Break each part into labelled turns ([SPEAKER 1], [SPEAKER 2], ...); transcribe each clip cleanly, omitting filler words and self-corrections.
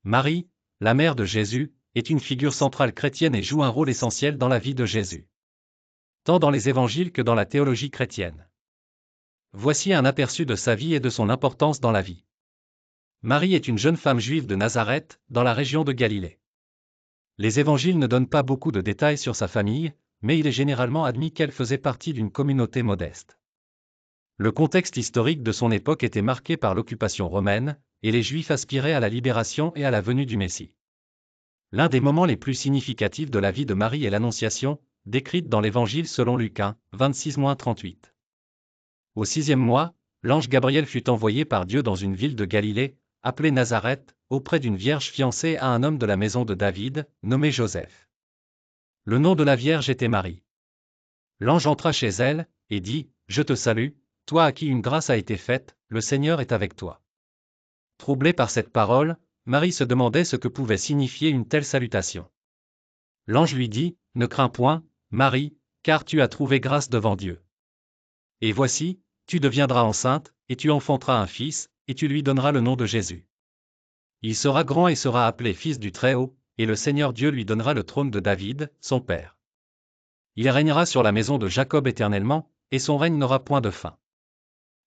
[SPEAKER 1] Marie, la mère de Jésus, est une figure centrale chrétienne et joue un rôle essentiel dans la vie de Jésus, tant dans les évangiles que dans la théologie chrétienne. Voici un aperçu de sa vie et de son importance dans la vie. Marie est une jeune femme juive de Nazareth, dans la région de Galilée. Les évangiles ne donnent pas beaucoup de détails sur sa famille, mais il est généralement admis qu'elle faisait partie d'une communauté modeste. Le contexte historique de son époque était marqué par l'occupation romaine, et les Juifs aspiraient à la libération et à la venue du Messie. L'un des moments les plus significatifs de la vie de Marie est l'Annonciation, décrite dans l'Évangile selon Luc 1, 26-38. Au 6e mois, l'ange Gabriel fut envoyé par Dieu dans une ville de Galilée, appelée Nazareth, auprès d'une vierge fiancée à un homme de la maison de David, nommé Joseph. Le nom de la vierge était Marie. L'ange entra chez elle, et dit, « Je te salue, toi à qui une grâce a été faite, le Seigneur est avec toi. » Troublée par cette parole, Marie se demandait ce que pouvait signifier une telle salutation. L'ange lui dit, « Ne crains point, Marie, car tu as trouvé grâce devant Dieu. Et voici, tu deviendras enceinte, et tu enfanteras un fils, et tu lui donneras le nom de Jésus. Il sera grand et sera appelé fils du Très-Haut, et le Seigneur Dieu lui donnera le trône de David, son père. Il régnera sur la maison de Jacob éternellement, et son règne n'aura point de fin. »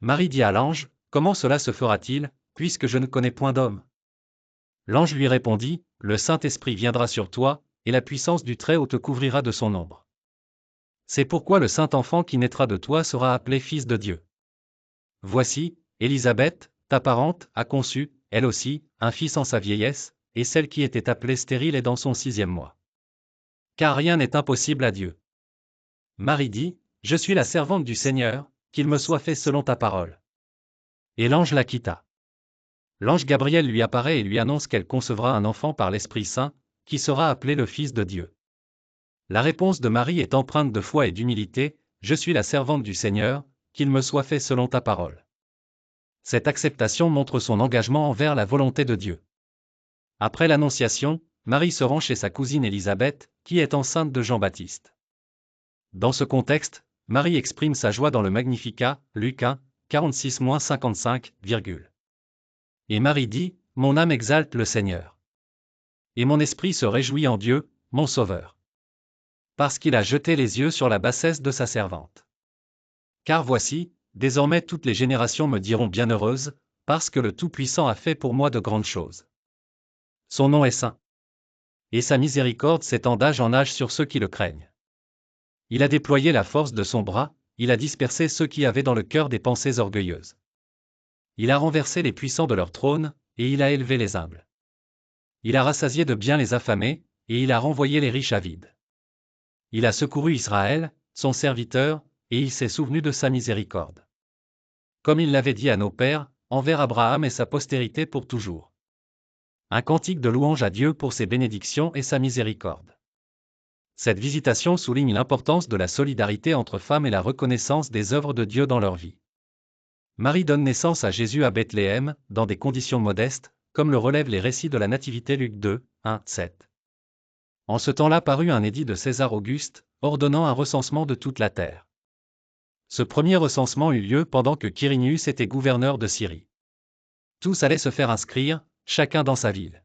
[SPEAKER 1] Marie dit à l'ange, « Comment cela se fera-t-il, puisque je ne connais point d'homme ?» L'ange lui répondit, « Le Saint-Esprit viendra sur toi, et la puissance du Très-Haut te couvrira de son ombre. C'est pourquoi le Saint-Enfant qui naîtra de toi sera appelé Fils de Dieu. Voici, Élisabeth, ta parente, a conçu, elle aussi, un fils en sa vieillesse, et celle qui était appelée stérile est dans son 6e mois. Car rien n'est impossible à Dieu. » Marie dit, « Je suis la servante du Seigneur, qu'il me soit fait selon ta parole. » Et l'ange la quitta. L'ange Gabriel lui apparaît et lui annonce qu'elle concevra un enfant par l'Esprit Saint, qui sera appelé le Fils de Dieu. La réponse de Marie est empreinte de foi et d'humilité, « Je suis la servante du Seigneur, qu'il me soit fait selon ta parole. » Cette acceptation montre son engagement envers la volonté de Dieu. Après l'Annonciation, Marie se rend chez sa cousine Élisabeth, qui est enceinte de Jean-Baptiste. Dans ce contexte, Marie exprime sa joie dans le Magnificat, Luc 1, 46-55, Et Marie dit, « Mon âme exalte le Seigneur. Et mon esprit se réjouit en Dieu, mon Sauveur. Parce qu'il a jeté les yeux sur la bassesse de sa servante. Car voici, désormais toutes les générations me diront bienheureuse, parce que le Tout-Puissant a fait pour moi de grandes choses. Son nom est saint. Et sa miséricorde s'étend d'âge en âge sur ceux qui le craignent. Il a déployé la force de son bras, il a dispersé ceux qui avaient dans le cœur des pensées orgueilleuses. Il a renversé les puissants de leur trône, et il a élevé les humbles. Il a rassasié de biens les affamés, et il a renvoyé les riches avides. Il a secouru Israël, son serviteur, et il s'est souvenu de sa miséricorde. Comme il l'avait dit à nos pères, envers Abraham et sa postérité pour toujours. Un cantique de louange à Dieu pour ses bénédictions et sa miséricorde. Cette visitation souligne l'importance de la solidarité entre femmes et la reconnaissance des œuvres de Dieu dans leur vie. Marie donne naissance à Jésus à Bethléem, dans des conditions modestes, comme le relèvent les récits de la Nativité Luc 2, 1, 7. En ce temps-là parut un édit de César Auguste, ordonnant un recensement de toute la terre. Ce premier recensement eut lieu pendant que Quirinius était gouverneur de Syrie. Tous allaient se faire inscrire, chacun dans sa ville.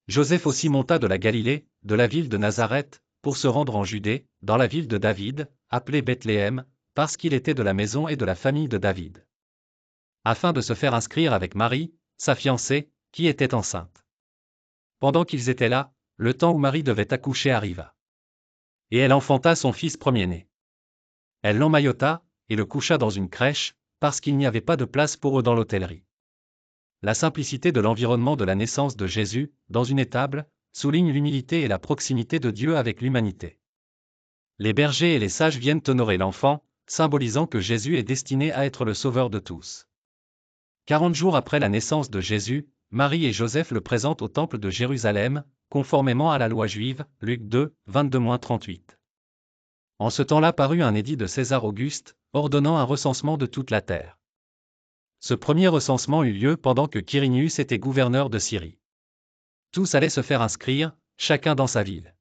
[SPEAKER 1] Joseph aussi monta de la Galilée, de la ville de Nazareth, pour se rendre en Judée, dans la ville de David, appelée Bethléem, parce qu'il était de la maison et de la famille de David. Afin de se faire inscrire avec Marie, sa fiancée, qui était enceinte. Pendant qu'ils étaient là, le temps où Marie devait accoucher arriva. Et elle enfanta son fils premier-né. Elle l'emmaillota, et le coucha dans une crèche, parce qu'il n'y avait pas de place pour eux dans l'hôtellerie. La simplicité de l'environnement de la naissance de Jésus, dans une étable, souligne l'humilité et la proximité de Dieu avec l'humanité. Les bergers et les sages viennent honorer l'enfant, symbolisant que Jésus est destiné à être le sauveur de tous. 40 jours après la naissance de Jésus, Marie et Joseph le présentent au temple de Jérusalem, conformément à la loi juive, Luc 2, 22-38. En ce temps-là parut un édit de César Auguste, ordonnant un recensement de toute la terre. Ce premier recensement eut lieu pendant que Quirinius était gouverneur de Syrie. Tous allaient se faire inscrire, chacun dans sa ville.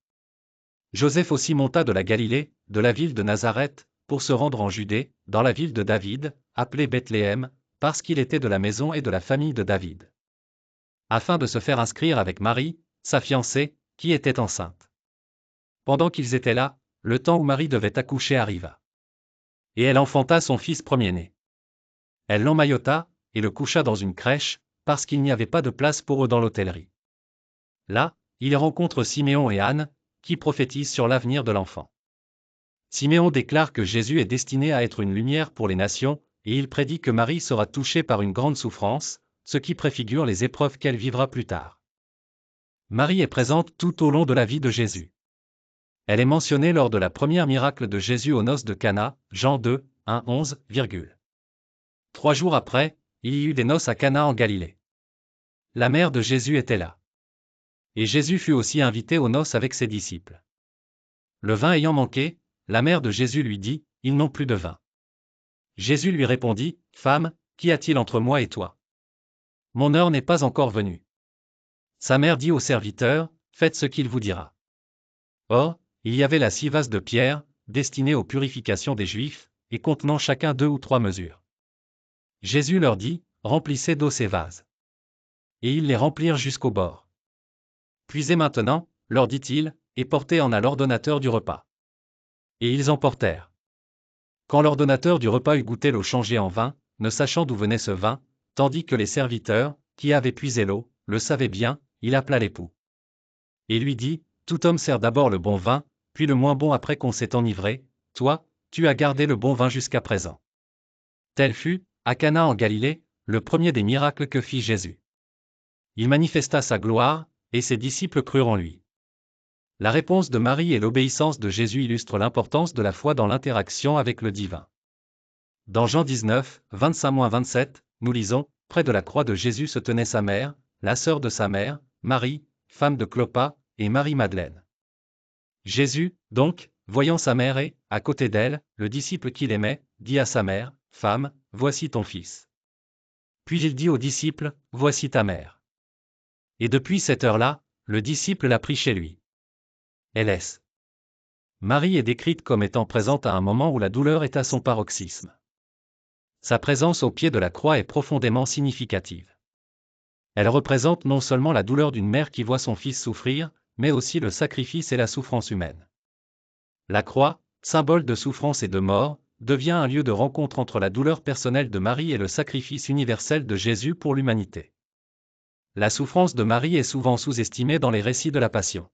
[SPEAKER 1] Joseph aussi monta de la Galilée, de la ville de Nazareth, pour se rendre en Judée, dans la ville de David, appelée Bethléem, parce qu'il était de la maison et de la famille de David. afin de se faire inscrire avec Marie, sa fiancée, qui était enceinte. Pendant qu'ils étaient là, le temps où Marie devait accoucher arriva. Et elle enfanta son fils premier-né. Elle l'emmaillota, et le coucha dans une crèche, parce qu'il n'y avait pas de place pour eux dans l'hôtellerie. Là, il rencontre Siméon et Anne, qui prophétisent sur l'avenir de l'enfant. Siméon déclare que Jésus est destiné à être une lumière pour les nations, et il prédit que Marie sera touchée par une grande souffrance, ce qui préfigure les épreuves qu'elle vivra plus tard. Marie est présente tout au long de la vie de Jésus. Elle est mentionnée lors de la première miracle de Jésus aux noces de Cana, Jean 2, 1, 11, 3 jours après, il y eut des noces à Cana en Galilée. La mère de Jésus était là. Et Jésus fut aussi invité aux noces avec ses disciples. Le vin ayant manqué, la mère de Jésus lui dit, « Ils n'ont plus de vin. » Jésus lui répondit, « Femme, qu'y a-t-il entre moi et toi? Mon heure n'est pas encore venue. » Sa mère dit aux serviteurs, « Faites ce qu'il vous dira. » Or, il y avait là 6 vases de pierre, destinés aux purifications des Juifs, et contenant chacun 2 ou 3 mesures. Jésus leur dit, « Remplissez d'eau ces vases. » Et ils les remplirent jusqu'au bord. « Puisez maintenant, leur dit-il, et portez-en à l'ordonnateur du repas. » Et ils emportèrent. Quand l'ordonnateur du repas eut goûté l'eau changée en vin, ne sachant d'où venait ce vin, tandis que les serviteurs, qui avaient puisé l'eau, le savaient bien, il appela l'époux. Et lui dit, « Tout homme sert d'abord le bon vin, puis le moins bon après qu'on s'est enivré, toi, tu as gardé le bon vin jusqu'à présent. » Tel fut, à Cana en Galilée, le premier des miracles que fit Jésus. Il manifesta sa gloire, et ses disciples crurent en lui. La réponse de Marie et l'obéissance de Jésus illustrent l'importance de la foi dans l'interaction avec le divin. Dans Jean 19, 25-27, nous lisons, « Près de la croix de Jésus se tenait sa mère, la sœur de sa mère, Marie, femme de Clopas, et Marie-Madeleine. Jésus, donc, voyant sa mère et, à côté d'elle, le disciple qu'il aimait, dit à sa mère, « Femme, voici ton fils. » Puis il dit au disciple, « Voici ta mère. » Et depuis cette heure-là, le disciple l'a pris chez lui. L.S. Marie est décrite comme étant présente à un moment où la douleur est à son paroxysme. Sa présence au pied de la croix est profondément significative. Elle représente non seulement la douleur d'une mère qui voit son fils souffrir, mais aussi le sacrifice et la souffrance humaine. La croix, symbole de souffrance et de mort, devient un lieu de rencontre entre la douleur personnelle de Marie et le sacrifice universel de Jésus pour l'humanité. La souffrance de Marie est souvent sous-estimée dans les récits de la Passion.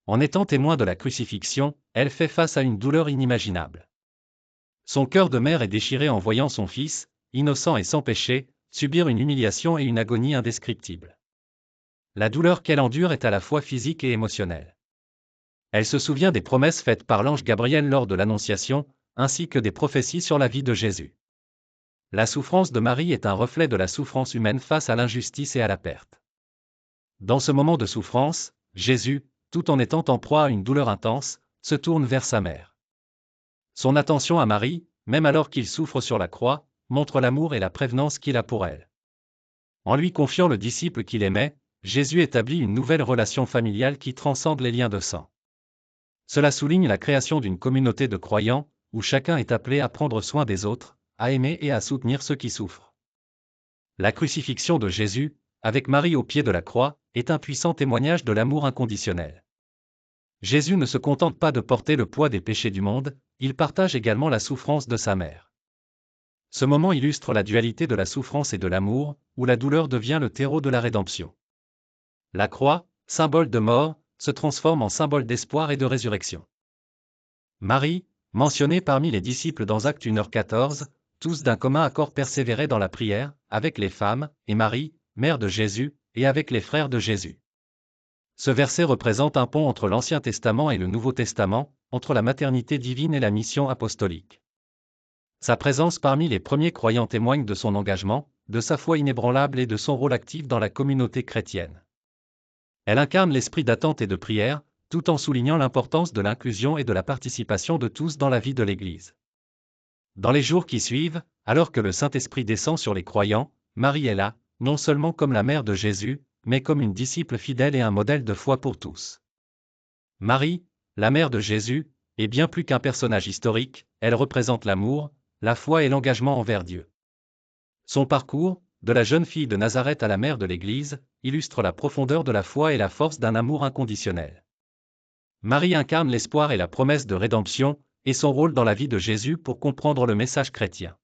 [SPEAKER 1] En étant témoin de la crucifixion, elle fait face à une douleur inimaginable. Son cœur de mère est déchiré en voyant son fils, innocent et sans péché, subir une humiliation et une agonie indescriptibles. La douleur qu'elle endure est à la fois physique et émotionnelle. Elle se souvient des promesses faites par l'ange Gabriel lors de l'Annonciation, ainsi que des prophéties sur la vie de Jésus. La souffrance de Marie est un reflet de la souffrance humaine face à l'injustice et à la perte. Dans ce moment de souffrance, Jésus, tout en étant en proie à une douleur intense, se tourne vers sa mère. Son attention à Marie, même alors qu'il souffre sur la croix, montre l'amour et la prévenance qu'il a pour elle. En lui confiant le disciple qu'il aimait, Jésus établit une nouvelle relation familiale qui transcende les liens de sang. Cela souligne la création d'une communauté de croyants, où chacun est appelé à prendre soin des autres, à aimer et à soutenir ceux qui souffrent. La crucifixion de Jésus, avec Marie au pied de la croix, est un puissant témoignage de l'amour inconditionnel. Jésus ne se contente pas de porter le poids des péchés du monde, il partage également la souffrance de sa mère. Ce moment illustre la dualité de la souffrance et de l'amour, où la douleur devient le terreau de la rédemption. La croix, symbole de mort, se transforme en symbole d'espoir et de résurrection. Marie, mentionnée parmi les disciples dans Actes 1h14, tous d'un commun accord persévéraient dans la prière, avec les femmes, et Marie, mère de Jésus, et avec les frères de Jésus. Ce verset représente un pont entre l'Ancien Testament et le Nouveau Testament, entre la maternité divine et la mission apostolique. Sa présence parmi les premiers croyants témoigne de son engagement, de sa foi inébranlable et de son rôle actif dans la communauté chrétienne. Elle incarne l'esprit d'attente et de prière, tout en soulignant l'importance de l'inclusion et de la participation de tous dans la vie de l'Église. Dans les jours qui suivent, alors que le Saint-Esprit descend sur les croyants, Marie est là, non seulement comme la mère de Jésus, mais comme une disciple fidèle et un modèle de foi pour tous. Marie, la mère de Jésus, est bien plus qu'un personnage historique, elle représente l'amour, la foi et l'engagement envers Dieu. Son parcours, de la jeune fille de Nazareth à la mère de l'Église, illustre la profondeur de la foi et la force d'un amour inconditionnel. Marie incarne l'espoir et la promesse de rédemption, et son rôle dans la vie de Jésus pour comprendre le message chrétien.